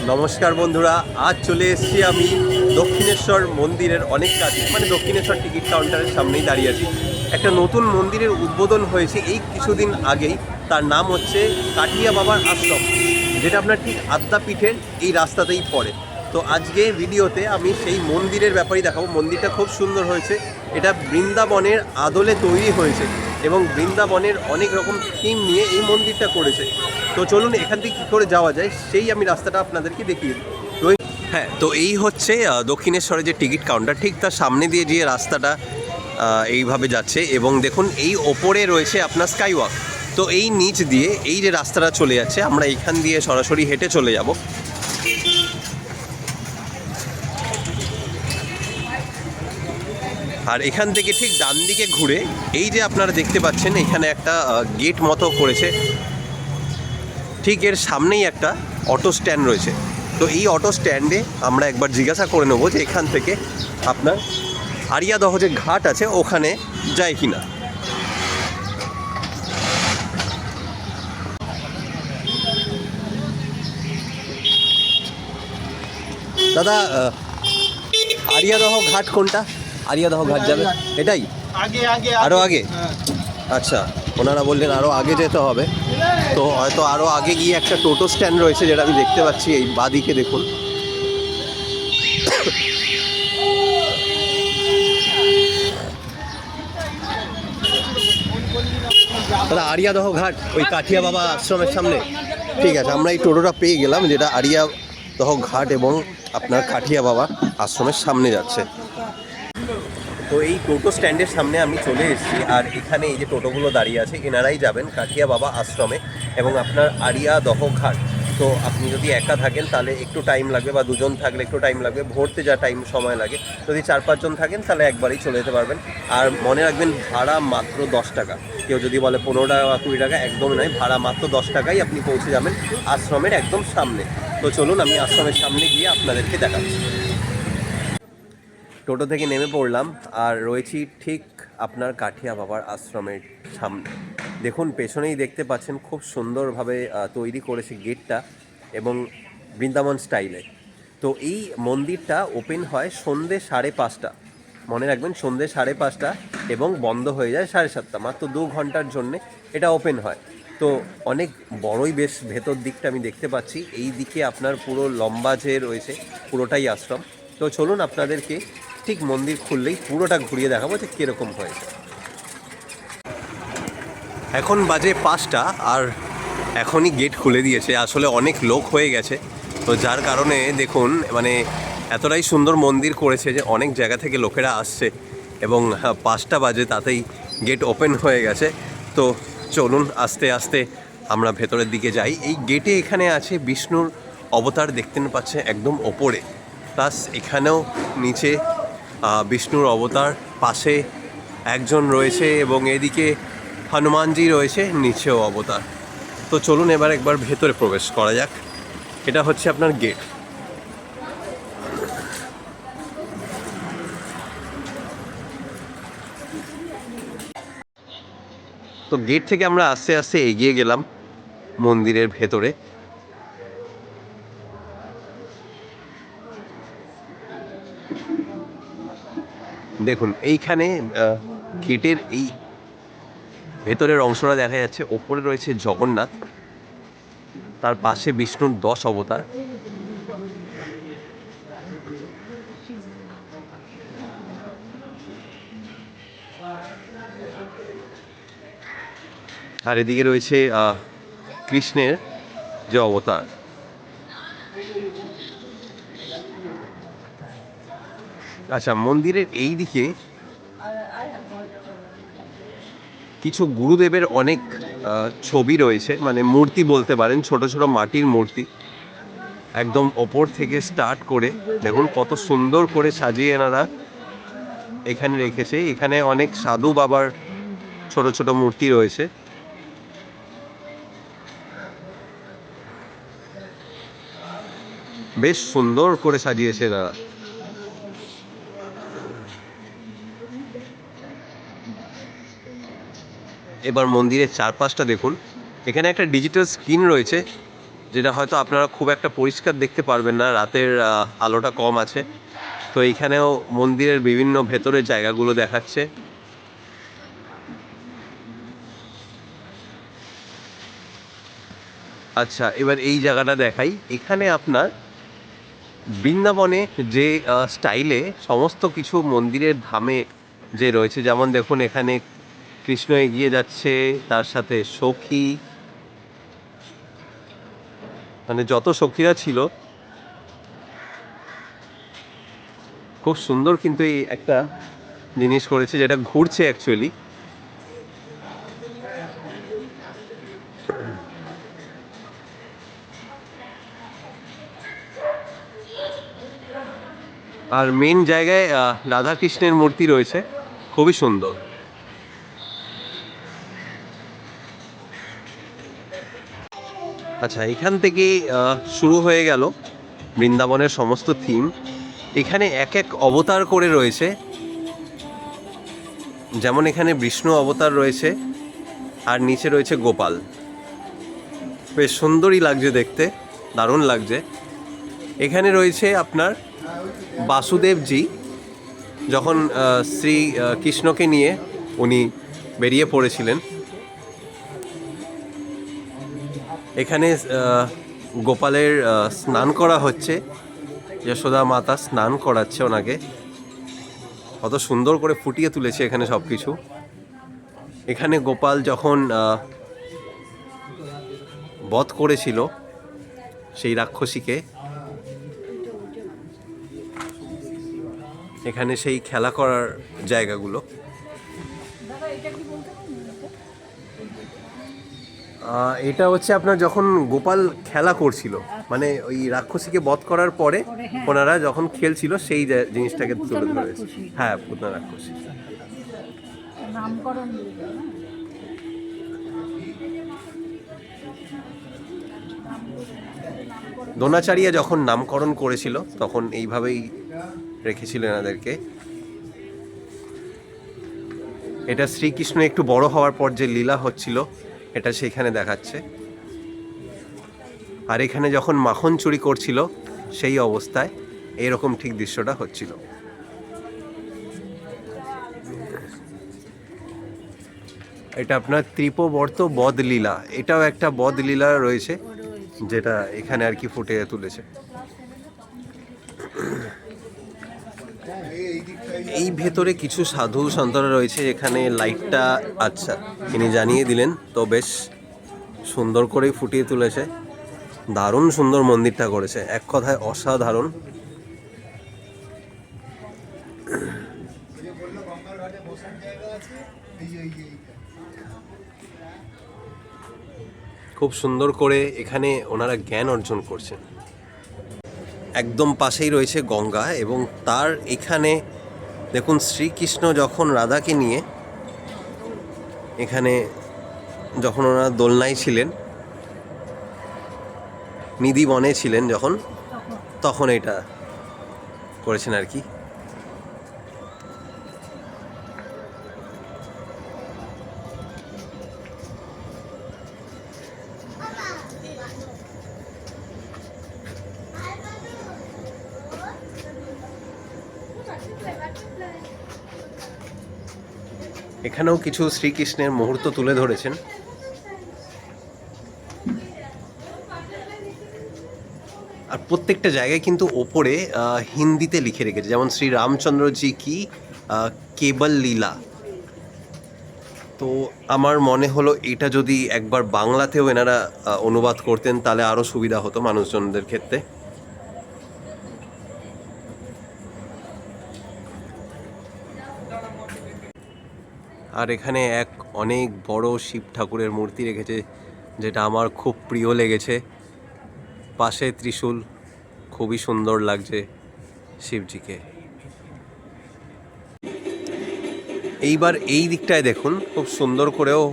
নমস্কার বন্ধুরা, আজ চলে এসেছি আমি দক্ষিণেশ্বর মন্দিরের অনেক কাছে, মানে দক্ষিণেশ্বর টিকিট কাউন্টারের সামনেই দাঁড়িয়ে আছি। একটা নতুন মন্দিরের উদ্বোধন হয়েছে এই কিছুদিন আগেই। তার নাম হচ্ছে কাঠিয়া বাবার আশ্রম, যেটা আপনার ঠিক আদ্যাপীঠের এই রাস্তাতেই পড়ে। তো আজকে ভিডিওতে আমি সেই মন্দিরের ব্যাপারেই দেখাবো। মন্দিরটা খুব সুন্দর হয়েছে। এটা বৃন্দাবনের আদলে তৈরি হয়েছে এবং বৃন্দাবনের অনেক রকম থিম নিয়ে এই মন্দিরটা করেছে। তো চলুন এখান থেকে কী করে যাওয়া যায় সেই আমি রাস্তাটা আপনাদেরকে দেখিয়ে দিই। তো হ্যাঁ, তো এই হচ্ছে দক্ষিণেশ্বরের যে টিকিট কাউন্টার, ঠিক তার সামনে দিয়ে যে রাস্তাটা এইভাবে যাচ্ছে এবং দেখুন এই ওপরে রয়েছে আপনার স্কাইওয়াক। তো এই নিচ দিয়ে এই যে রাস্তাটা চলে যাচ্ছে, আমরা এইখান দিয়ে সরাসরি হেঁটে চলে যাব। আর এখান থেকে ঠিক ডান দিকে ঘুরে এই যে আপনারা দেখতে পাচ্ছেন এখানে একটা গেট মতো করেছে, ঠিক এর সামনেই একটা অটো স্ট্যান্ড রয়েছে। তো এই অটো স্ট্যান্ডে আমরা একবার জিজ্ঞাসা করে নেবো যে এখান থেকে আপনার আরিয়াদহ যে ঘাট আছে ওখানে যায় কি না। দাদা, আরিয়াদহ ঘাট কোনটা? আরিয়াদহ ঘাট যাবে এটাই? আগে আগে আরও আগে? আচ্ছা, ওনারা বললেন আরও আগে যেতে হবে। তো হয়তো আরও আগে গিয়ে একটা টোটো স্ট্যান্ড রয়েছে, যেটা আমি দেখতে পাচ্ছি এই বাঁদিকে দেখুন। দাদা, আরিয়াদহ ঘাট ওই কাঠিয়া বাবা আশ্রমের সামনে? ঠিক আছে, আমরা এই টোটোটা পেয়ে গেলাম, যেটা আরিয়াদহ ঘাট এবং আপনার কাঠিয়া বাবা আশ্রমের সামনে যাচ্ছে। তো এই টোটো স্ট্যান্ডের সামনে আমি চলে এসেছি, আর এখানে এই যে টোটোগুলো দাঁড়িয়ে আছে এনারাই যাবেন কাঠিয়া বাবা আশ্রমে এবং আপনার আরিয়াদহ ঘাট। তো আপনি যদি একা থাকেন তাহলে একটু টাইম লাগবে, বা দুজন থাকলে একটু টাইম লাগবে, ভরতে যা টাইম সময় লাগে। যদি 4-5 জন থাকেন তাহলে একবারেই চলে যেতে পারবেন। আর মনে রাখবেন ভাড়া মাত্র 10 টাকা। কেউ যদি বলে 15 টাকা বা 20 টাকা, একদমই নয়, ভাড়া মাত্র 10 টাকাই আপনি পৌঁছে যাবেন আশ্রমের একদম সামনে। তো চলুন আমি আশ্রমের সামনে গিয়ে আপনাদেরকে দেখাচ্ছি। টোটো থেকে নেমে পড়লাম আর রয়েছি ঠিক আপনার কাঠিয়া বাবার আশ্রমের সামনে। দেখুন পেছনেই দেখতে পাচ্ছেন খুব সুন্দরভাবে তৈরি করেছে গেটটা এবং বৃন্দাবন স্টাইলে। তো এই মন্দিরটা ওপেন হয় সন্ধ্যে 5:30। মনে রাখবেন সন্ধ্যে 5:30 এবং বন্ধ হয়ে যায় 7:30। মাত্র 2 ঘন্টার জন্যে এটা ওপেন হয়। তো অনেক বড়ই বেশ ভেতর দিকটা আমি দেখতে পাচ্ছি। এই দিকে আপনার পুরো লম্বা যে রয়েছে পুরোটাই আশ্রম। তো চলুন আপনাদেরকে ঠিক মন্দির খুললেই পুরোটা ঘুরিয়ে দেখাবো যে কীরকম হয়েছে। এখন বাজে 5টা আর এখনই গেট খুলে দিয়েছে। আসলে অনেক লোক হয়ে গেছে, তো যার কারণে দেখুন মানে এতটাই সুন্দর মন্দির করেছে যে অনেক জায়গা থেকে লোকেরা আসছে এবং 5টা বাজে তাতেই গেট ওপেন হয়ে গেছে। তো চলুন আস্তে আস্তে আমরা ভেতরের দিকে যাই। এই গেটে এখানে আছে বিষ্ণুর অবতার, দেখতে পাচ্ছে একদম ওপরে, প্লাস এখানেও নিচে বিষ্ণুর অবতার, পাশে একজন রয়েছে এবং এদিকে হনুমানজি রয়েছে, নিচেও অবতার। তো চলুন এবার একবার ভেতরে প্রবেশ করা যাক। এটা হচ্ছে আপনার গেট। তো গেট থেকে আমরা আস্তে আস্তে এগিয়ে গেলাম মন্দিরের ভেতরে। দেখুন এইখানে গেটের এই ভেতরের অংশটা দেখা যাচ্ছে। ওপরে রয়েছে জগন্নাথ, তার পাশে বিষ্ণুর 10 অবতার। আর এদিকে রয়েছে কৃষ্ণের যে অবতার। আচ্ছা, মন্দিরের এই দিকে কিছু গুরুদেবের অনেক ছবি রয়েছে, মানে মূর্তি বলতে পারেন, ছোট ছোট মাটির মূর্তি। একদম ওপর থেকে স্টার্ট করে দেখুন কত সুন্দর করে সাজিয়ে এনারা এখানে রেখেছে। এখানে অনেক সাধু বাবার ছোট ছোট মূর্তি রয়েছে। বেশ সুন্দর করে সাজিয়েছে এনারা। এবার মন্দিরের চারপাশটা দেখুন। এখানে একটা ডিজিটাল স্ক্রিন রয়েছে, যেটা হয়তো আপনারা খুব একটা পরিষ্কার দেখতে পারবেন না, রাতের আলোটা কম আছে। তো এইখানেও মন্দিরের বিভিন্ন ভেতরের জায়গাগুলো দেখাচ্ছে। আচ্ছা, এবার এই জায়গাটা দেখাই। এখানে আপনার বৃন্দাবনে যে স্টাইলে সমস্ত কিছু মন্দিরের ধামে যে রয়েছে, যেমন দেখুন এখানে কৃষ্ণ এগিয়ে যাচ্ছে, তার সাথে সখী, মানে যত সখীরা ছিল, খুব সুন্দর কিন্তু এই একটা জিনিস করেছে যেটা ঘুরছে অ্যাকচুয়ালি। আর মেন জায়গায় রাধাকৃষ্ণের মূর্তি রয়েছে, খুবই সুন্দর। আচ্ছা, এখান থেকে শুরু হয়ে গেল বৃন্দাবনের সমস্ত থিম। এখানে এক এক অবতার করে রয়েছে, যেমন এখানে বিষ্ণু অবতার রয়েছে আর নিচে রয়েছে গোপাল। বেশ সুন্দরই লাগছে দেখতে, দারুণ লাগছে। এখানে রয়েছে আপনার বাসুদেবজি, যখন শ্রী কৃষ্ণকে নিয়ে উনি বেরিয়ে পড়েছিলেন। এখানে গোপালের স্নান করা হচ্ছে, যশোদা মাতা স্নান করাচ্ছে ওনাকে। কত সুন্দর করে ফুটিয়ে তুলেছে এখানে সব কিছু। এখানে গোপাল যখন বধ করেছিল সেই রাক্ষসীকে, এখানে সেই খেলা করার জায়গাগুলো। এটা হচ্ছে আপনার যখন গোপাল খেলা করছিল, মানে ওই রাক্ষসীকে বধ করার পরে ওনারা যখন খেলছিল সেই জিনিসটাকে তুলে ধরেছে। হ্যাঁ, পুতনা রাক্ষসী। দ্রোণাচার্য যখন নামকরণ করেছিল তখন এইভাবেই রেখেছিল এনাদেরকে। এটা শ্রীকৃষ্ণ একটু বড় হওয়ার পর যে লীলা হচ্ছিল এটা সেখানে দেখাচ্ছে। আর এখানে যখন মাখন চুরি করছিল সেই অবস্থায় এরকম ঠিক দৃশ্যটা হচ্ছিল। এটা আপনার ত্রিপবর্ত বধলীলা, এটাও একটা বধলীলা রয়েছে যেটা এখানে আর কি ফুটিয়ে তুলেছে। এই ভেতরে কিছু সাধু সন্তরা রয়েছে, এখানে লাইটটা আচ্ছা ইনি জানিয়ে দিলেন, তো বেশ সুন্দর করেই ফুটিয়ে তুলেছে। দারুণ সুন্দর মন্দিরটা করেছে, এক কথায় অসাধারণ। খুব সুন্দর করে এখানে ওনারা জ্ঞান অর্জন করছেন। একদম পাশেই রয়েছে গঙ্গা, এবং তার এখানে দেখুন শ্রীকৃষ্ণ যখন রাধাকে নিয়ে এখানে যখন ওনারা দোলনায় ছিলেন, নিধি বনে ছিলেন যখন, তখন এটা করেছেন আর কি। এখানেও কিছু শ্রীকৃষ্ণের মুহূর্ত তুলে ধরেছেন। আর প্রত্যেকটা জায়গায় কিন্তু ওপরে হিন্দিতে লিখে রেখেছে, যেমন শ্রী রামচন্দ্রজি কি কেবল লীলা। তো আমার মনে হলো এটা যদি একবার বাংলাতেও এনারা অনুবাদ করতেন তাহলে আরও সুবিধা হতো মানুষজনদের ক্ষেত্রে। আর এখানে এক অনেক বড় শিব ঠাকুরের মূর্তি রেখেছে, যেটা আমার খুব প্রিয় লেগেছে। পাশে ত্রিশূল, খুবই সুন্দর লাগছে শিবজিকে। এইবার এই দিকটায় দেখুন, খুব সুন্দর করেও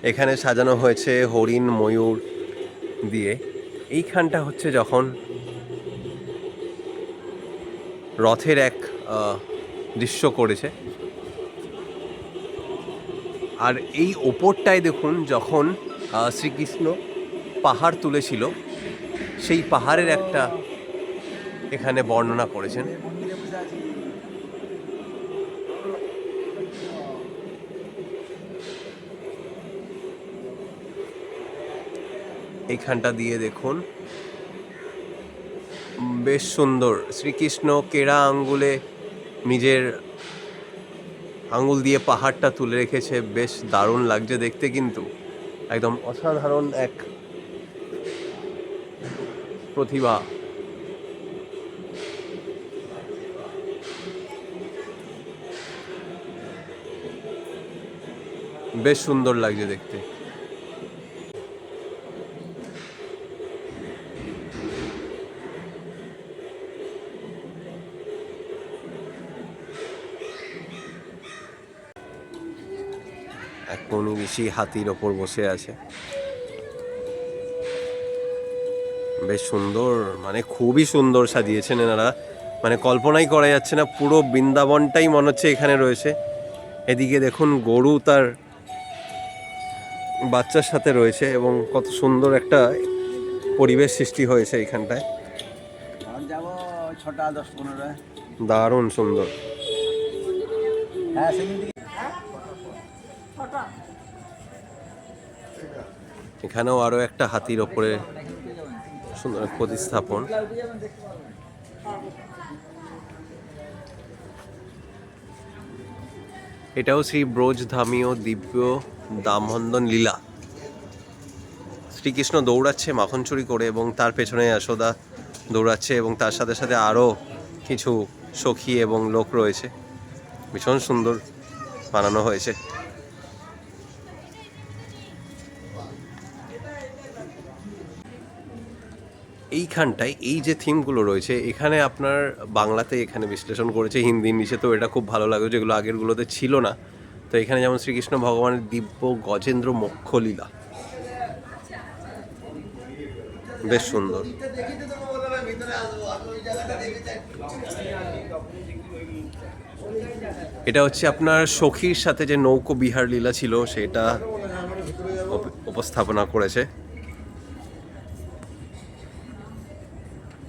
এখানে সাজানো হয়েছে হরিণ ময়ূর দিয়ে। এইখানটা হচ্ছে যখন রথের এক দৃশ্য করেছে। আর এই ওপরটায় দেখুন যখন শ্রীকৃষ্ণ পাহাড় তুলেছিল সেই পাহাড়ের একটা এখানে বর্ণনা করেছেন। এইখানটা দিয়ে দেখুন, বেশ সুন্দর। শ্রীকৃষ্ণ কেরা আঙ্গুলে নিজের আঙ্গুল দিয়ে পাহাড়টা তুলে রেখেছে, বেশ দারুণ লাগছে দেখতে, কিন্তু একদম অসাধারণ এক প্রতিভা। বেশ সুন্দর লাগছে দেখতে। এক মনি ঋষি হাতির ওপর বসে আছে, বেশ সুন্দর, মানে খুবই সুন্দর সাজিয়েছেন এনারা, মানে কল্পনাই করা যাচ্ছে না, পুরো বৃন্দাবনটাই মনে হচ্ছে এখানে রয়েছে। এদিকে দেখুন গরু তার বাচ্চার সাথে রয়েছে এবং কত সুন্দর একটা পরিবেশ সৃষ্টি হয়েছে এইখানটায়, দারুণ সুন্দর। এখানেও আরো একটা হাতির ওপরে সুন্দর প্রতিস্থাপন। এটাও শ্রী ব্রজধামীয় দিব্য দামোদর লীলা। শ্রীকৃষ্ণ দৌড়াচ্ছে মাখন চুরি করে এবং তার পেছনে যশোদা দৌড়াচ্ছে এবং তার সাথে সাথে আরও কিছু সখী এবং লোক রয়েছে। ভীষণ সুন্দর বানানো হয়েছে। এইখানটায় এই যে থিমগুলো রয়েছে, এখানে আপনার বাংলাতে এখানে বিশ্লেষণ করেছে, হিন্দি নিচে, তো এটা খুব ভালো লাগে, যেগুলো আগেরগুলোতে ছিল না। তো এখানে যেমন শ্রীকৃষ্ণ ভগবানের দিব্য গজেন্দ্র মোক্ষ লীলা, বেশ সুন্দর। এটা হচ্ছে আপনার সখীর সাথে যে নৌকো বিহার লীলা ছিল সেটা উপস্থাপনা করেছে।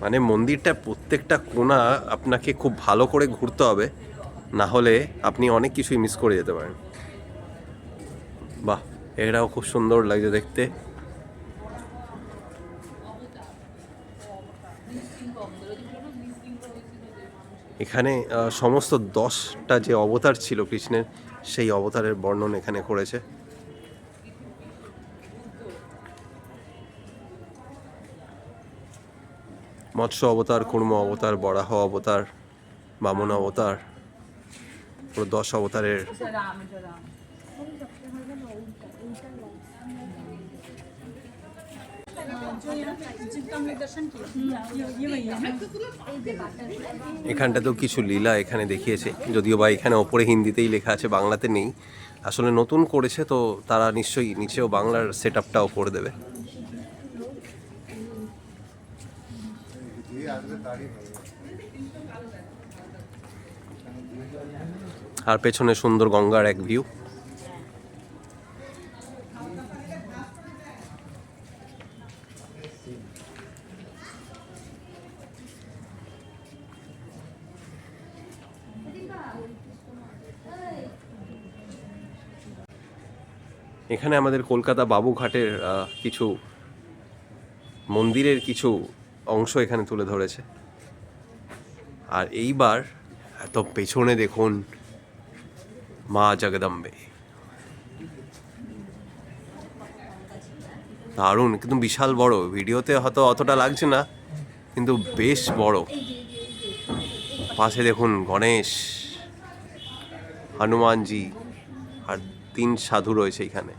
মানে মন্দিরটা প্রত্যেকটা কোণা আপনাকে খুব ভালো করে ঘুরতে হবে, না হলে আপনি অনেক কিছুই মিস করে যেতে পারেন। বাহ, এটাও খুব সুন্দর লাগছে দেখতে। এখানে সমস্ত 10টা যে অবতার ছিল কৃষ্ণের, সেই অবতারের বর্ণন এখানে করেছে। মৎস্য অবতার, কুর্ম অবতার, বরাহ অবতার, বামন অবতার, পুরো 10 অবতারের। এখানটাতেও কিছু লীলা এখানে দেখিয়েছে, যদিও বা এখানে ওপরে হিন্দিতেই লেখা আছে, বাংলাতে নেই। আসলে নতুন করেছে তো তারা নিশ্চয়ই নিচেও বাংলার সেট আপটাও করে দেবে। আর পেছনে সুন্দর গঙ্গার এক ভিউ। এখানে আমাদের কলকাতা বাবুঘাটের কিছু মন্দিরের কিছু অংশ এখানে তুলে ধরেছে। আর এইবার এত পেছনে দেখুন মা জগদম্বে, দারুণ, কিন্তু বিশাল বড়। ভিডিওতে হয়তো অতটা লাগছে না, কিন্তু বেশ বড়। পাশে দেখুন গণেশ, হনুমানজি আর 3 সাধু রয়েছে এখানে,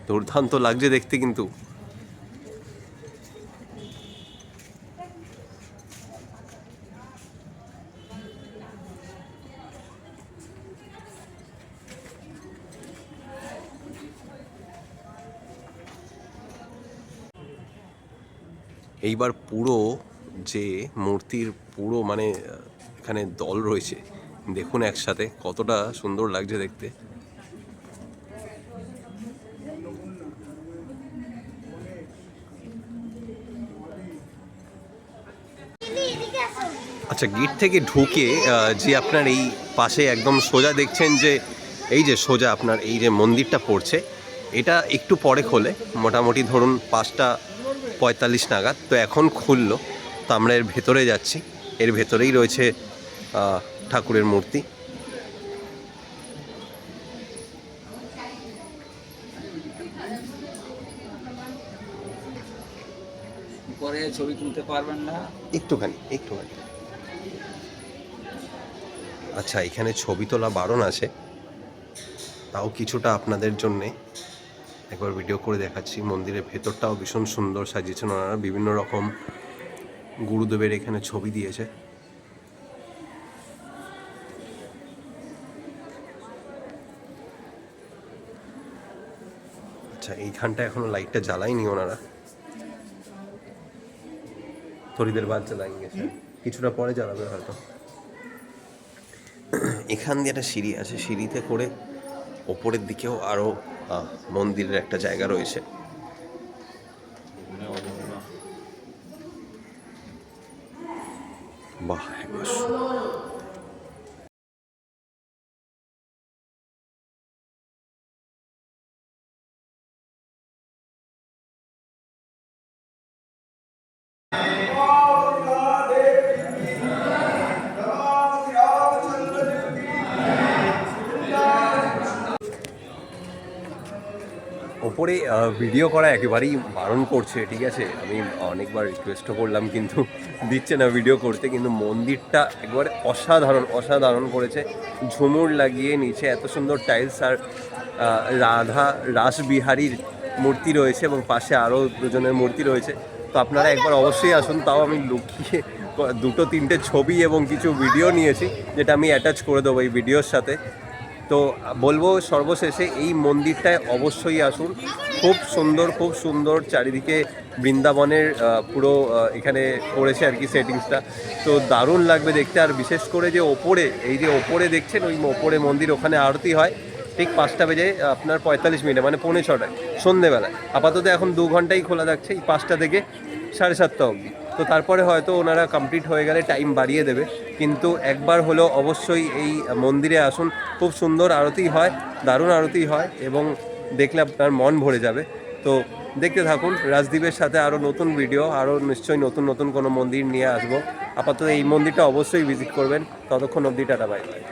দুর্দান্ত লাগছে দেখতে। কিন্তু এইবার পুরো যে মূর্তির পুরো মানে এখানে দল রয়েছে, দেখুন একসাথে কতটা সুন্দর লাগছে দেখতে। আচ্ছা, গেট থেকে ঢুকে যে আপনার এই পাশে একদম সোজা দেখছেন যে এই যে সোজা আপনার এই যে মন্দিরটা পড়ছে, এটা একটু পরে খোলে, মোটামুটি ধরুন 5:45 নাগাদ। তো এখন খুললো, তো আমরা এর ভেতরে যাচ্ছি। এর ভেতরেই রয়েছে ঠাকুরের মূর্তি। পরে ছবি তুলতে পারবেন না? একটুখানি। আচ্ছা, এখানে ছবি তোলা বারণ আছে, তাও কিছুটা আপনাদের জন্যে একবার ভিডিও করে দেখাচ্ছি। মন্দিরের ভেতরটাও ভীষণ সুন্দর সাজিয়েছেন ওনারা, বিভিন্ন রকম গুরুদেবের এখানে ছবি দিয়েছে। আচ্ছা, এইখানটা এখনো লাইটটা জ্বালায়নি ওনারা, থরিদের বাদ জ্বালাইনি, কিছুটা পরে জ্বালাবে হয়তো। এখান দিয়ে একটা সিঁড়ি আছে, সিঁড়িতে করে ওপরের দিকেও আরও মন্দিরের একটা জায়গা রয়েছে। বাহ, একবার ওপরে ভিডিও করা একেবারেই বারণ করছে, ঠিক আছে। আমি অনেকবার রিকোয়েস্টও করলাম কিন্তু দিচ্ছে না ভিডিও করতে। কিন্তু মন্দিরটা একবারে অসাধারণ করেছে, ঝুমুর লাগিয়ে, নিচে এত সুন্দর টাইলস, আর রাধা রাসবিহারীর মূর্তি রয়েছে এবং পাশে আরও দুজনের মূর্তি রয়েছে। তো আপনারা একবার অবশ্যই আসুন। তাও আমি লুকিয়ে 2-3টে ছবি এবং কিছু ভিডিও নিয়েছি, যেটা আমি অ্যাটাচ করে দেবো এই ভিডিওর সাথে। তো বলবো সর্বশেষে এই মন্দিরটায় অবশ্যই আসুন, খুব সুন্দর চারিদিকে বৃন্দাবনের পুরো এখানে করেছে আর কি সেটিংসটা, তো দারুণ লাগবে দেখতে। আর বিশেষ করে যে ওপরে, এই যে ওপরে দেখছেন, ওই ওপরে মন্দির, ওখানে আরতি হয় ঠিক 5টা বেজে আপনার 45 মিনিটে, মানে 6:45 সন্ধেবেলায়। আপাতত এখন 2 ঘন্টাই খোলা থাকছে, এই 5টা থেকে 7:30 অবধি। তো তারপরে হয়তো ওনারা কমপ্লিট হয়ে গেলে টাইম বাড়িয়ে দেবে। কিন্তু একবার হলেও অবশ্যই এই মন্দিরে আসুন, খুব সুন্দর আরতি হয়, দারুণ আরতি হয় এবং দেখলে আপনার মন ভরে যাবে। তো দেখতে থাকুন রাজদীপের সাথে আরও নতুন ভিডিও, আরও নিশ্চয়ই নতুন কোনো মন্দির নিয়ে আসবো। আপাতত এই মন্দিরটা অবশ্যই ভিজিট করবেন। ততক্ষণ অবধি টাটা, বাই বাই।